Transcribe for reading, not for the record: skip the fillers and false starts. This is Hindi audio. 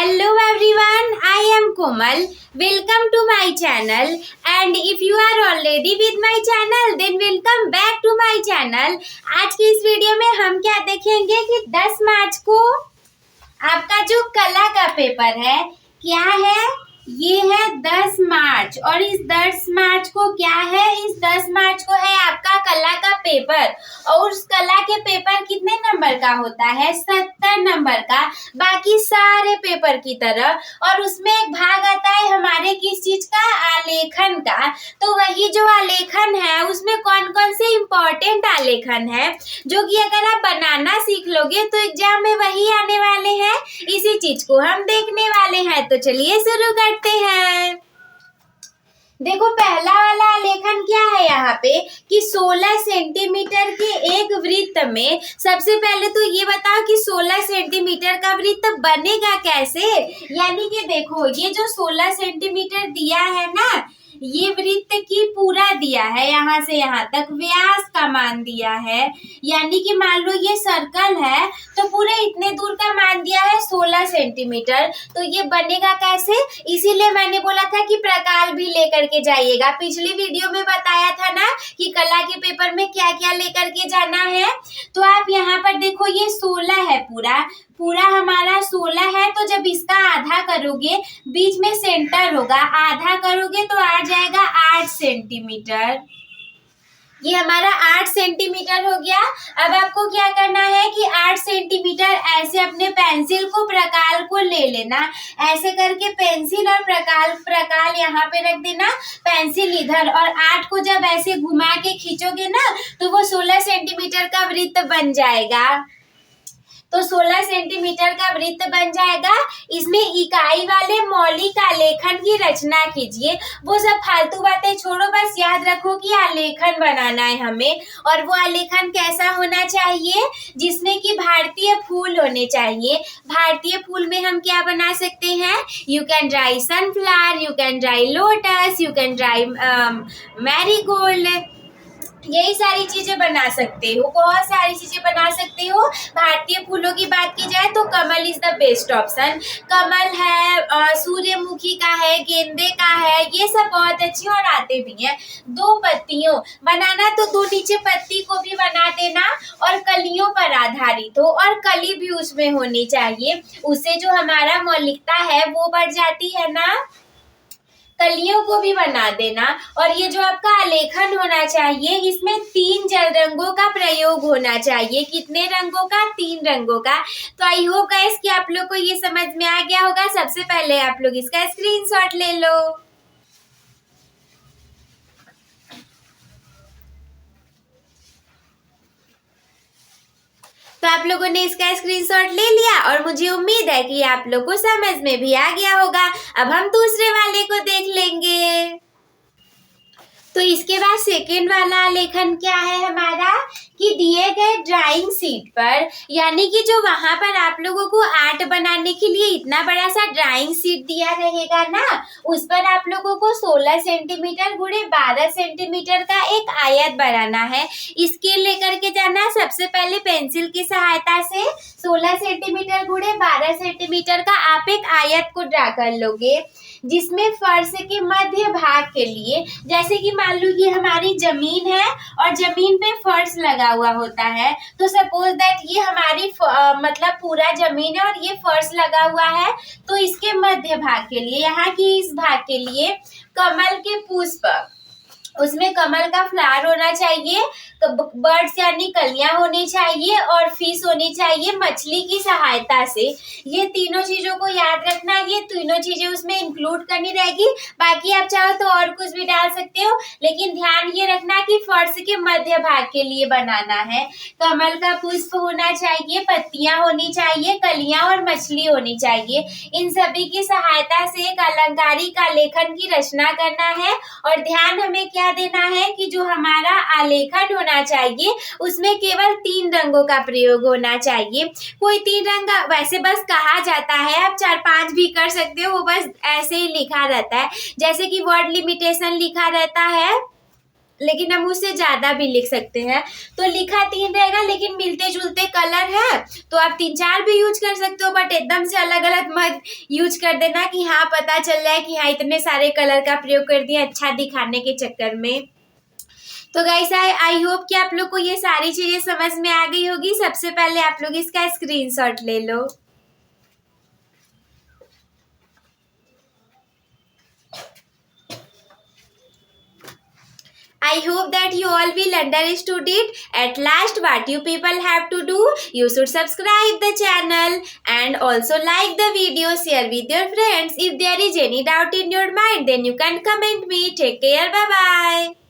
Hello everyone, I am Komal. Welcome to my channel and if you are already with my channel then welcome back to my channel. आज की इस वीडियो में हम क्या देखेंगे कि 10 मार्च को आपका जो कला का पेपर है क्या है, ये है 10 मार्च और इस 10 मार्च को क्या है, इस 10 मार्च को है आपका कला का पेपर और उस कला के पेपर कितने नंबर का होता है, 70 नंबर का, बाकी सारे पेपर की तरह। और उसमें एक भाग आता है हमारे किस चीज का, आलेखन का। तो वही जो आलेखन है उसमें कौन कौन से इम्पोर्टेंट आलेखन है जो कि अगर आप बनाना सीख लोगे तो एग्जाम में वही आने वाले हैं, इसी चीज को हम देखने वाले हैं। तो चलिए शुरू करते हैं। देखो पहला वाला आलेखन क्या है यहाँ पे कि 16 सेंटीमीटर के एक वृत्त में, सबसे पहले तो ये बताओ कि 16 सेंटीमीटर का वृत्त बनेगा कैसे। यानी कि देखो ये जो 16 सेंटीमीटर दिया है ना, ये वृत्त की पूरा दिया है, यहाँ से यहाँ तक व्यास का मान दिया है। यानी कि मान लो ये सर्कल है तो पूरे इतने दूर का मान दिया है 16 सेंटीमीटर। तो ये बनेगा कैसे, इसीलिए मैंने बोला था कि प्रकार भी लेकर के जाइएगा। पिछली वीडियो में बताया था ना कि कला के पेपर में क्या क्या लेकर के जाना है। तो आप यहाँ पर देखो ये 16 है, पूरा हमारा 16 है। तो जब इसका आधा करोगे, बीच में सेंटर होगा, आधा करोगे तो आ जाएगा 8 सेंटीमीटर। ये हमारा 8 सेंटीमीटर हो गया। अब आपको क्या करना है कि 8 सेंटीमीटर ऐसे अपने पेंसिल को प्रकार को ले लेना, ऐसे करके पेंसिल और प्रकार यहाँ पे रख देना, पेंसिल इधर, और 8 को जब ऐसे घुमा के खींचोगे ना तो वो 16 सेंटीमीटर का वृत्त बन जाएगा। तो 16 सेंटीमीटर का वृत्त बन जाएगा। इसमें इकाई वाले मौलिक आलेखन की रचना कीजिए। वो सब फालतू बातें छोड़ो, बस याद रखो कि आलेखन बनाना है हमें। और वो आलेखन कैसा होना चाहिए, जिसमें कि भारतीय फूल होने चाहिए। भारतीय फूल में हम क्या बना सकते हैं, you can dry sunflower, you can dry lotus, you can dry marigold, यही सारी चीजें बना सकते हो, बहुत सारी चीजें बना सकते हो। भारतीय फूलों की बात की जाए तो कमल इज द बेस्ट ऑप्शन। कमल है, सूर्यमुखी का है, गेंदे का है, ये सब बहुत अच्छी और आते भी हैं। 2 पत्तियों बनाना तो 2 नीचे पत्ती को भी बना देना और कलियों पर आधारित हो, और कली भी उसमें होनी चाहिए, उससे जो हमारा मौलिकता है वो बढ़ जाती है ना। कलियों को भी बना देना। और ये जो आपका आलेखन होना चाहिए, इसमें 3 जल रंगों का प्रयोग होना चाहिए। कितने रंगों का, 3 रंगों का। तो आई होप गाइस कि आप लोग को ये समझ में आ गया होगा। सबसे पहले आप लोग इसका स्क्रीनशॉट ले लो। तो आप लोगों ने इसका स्क्रीनशॉट ले लिया और मुझे उम्मीद है कि आप लोग को समझ में भी आ गया होगा। अब हम दूसरे वाले को देख लेंगे। तो इसके बाद सेकेंड वाला आलेखन क्या है हमारा कि दिए गए ड्राइंग शीट पर, यानी कि जो वहां पर आप लोगों को आर्ट बनाने के लिए इतना बड़ा सा ड्राइंग शीट दिया रहेगा ना, उस पर आप लोगों को 16 सेंटीमीटर गुणे 12 सेंटीमीटर का एक आयत बनाना है। स्केल लेकर के जाना, सबसे पहले पेंसिल की सहायता से 16 सेंटीमीटर गुणे 12 सेंटीमीटर का आप एक आयत को ड्रा कर लोगे, जिसमें फर्श के मध्य भाग के लिए, जैसे कि मान लो ये हमारी जमीन है और जमीन पे फर्श लगा हुआ होता है, तो सपोज दैट ये हमारी मतलब पूरा जमीन है और ये फर्श लगा हुआ है। तो इसके मध्य भाग के लिए, यहाँ की इस भाग के लिए कमल के पुष्प, उसमें कमल का फ्लावर होना चाहिए, बर्ड्स यानी कलियां होनी चाहिए, और फिश होनी चाहिए मछली की सहायता से। ये तीनों चीजों को याद रखना, ये तीनों चीजें उसमें इंक्लूड करनी रहेगी। बाकी आप चाहो तो और कुछ भी डाल सकते हो, लेकिन ध्यान ये रखना कि फर्श के मध्य भाग के लिए बनाना है। कमल का पुष्प होना चाहिए, पत्तियां होनी चाहिए, कलियां और मछली होनी चाहिए। इन सभी की सहायता से एक अलंकारिक आलेखन की रचना करना है। और ध्यान हमें क्या देना है कि जो हमारा आलेखन होना चाहिए उसमें केवल 3 रंगों का प्रयोग होना चाहिए। कोई 3 रंग वैसे बस कहा जाता है, आप 4-5 भी कर सकते हो, वो बस ऐसे ही लिखा रहता है, जैसे कि वर्ड लिमिटेशन लिखा रहता है लेकिन हम उससे ज़्यादा भी लिख सकते हैं। तो लिखा 3 रहेगा, लेकिन मिलते जुलते कलर है तो आप 3-4 भी यूज कर सकते हो, बट एकदम से अलग अलग मत यूज कर देना कि हाँ पता चल जाए कि हाँ इतने सारे कलर का प्रयोग कर दिया अच्छा दिखाने के चक्कर में। तो गाइस आई होप कि आप लोग को ये सारी चीजें समझ में आ गई होगी। सबसे पहले आप लोग इसका स्क्रीनशॉट ले लो। I hope that you all will understood it. At last, what you people have to do, you should subscribe the channel and also like the video, share with your friends. If there is any doubt in your mind, then you can comment me. Take care. Bye bye.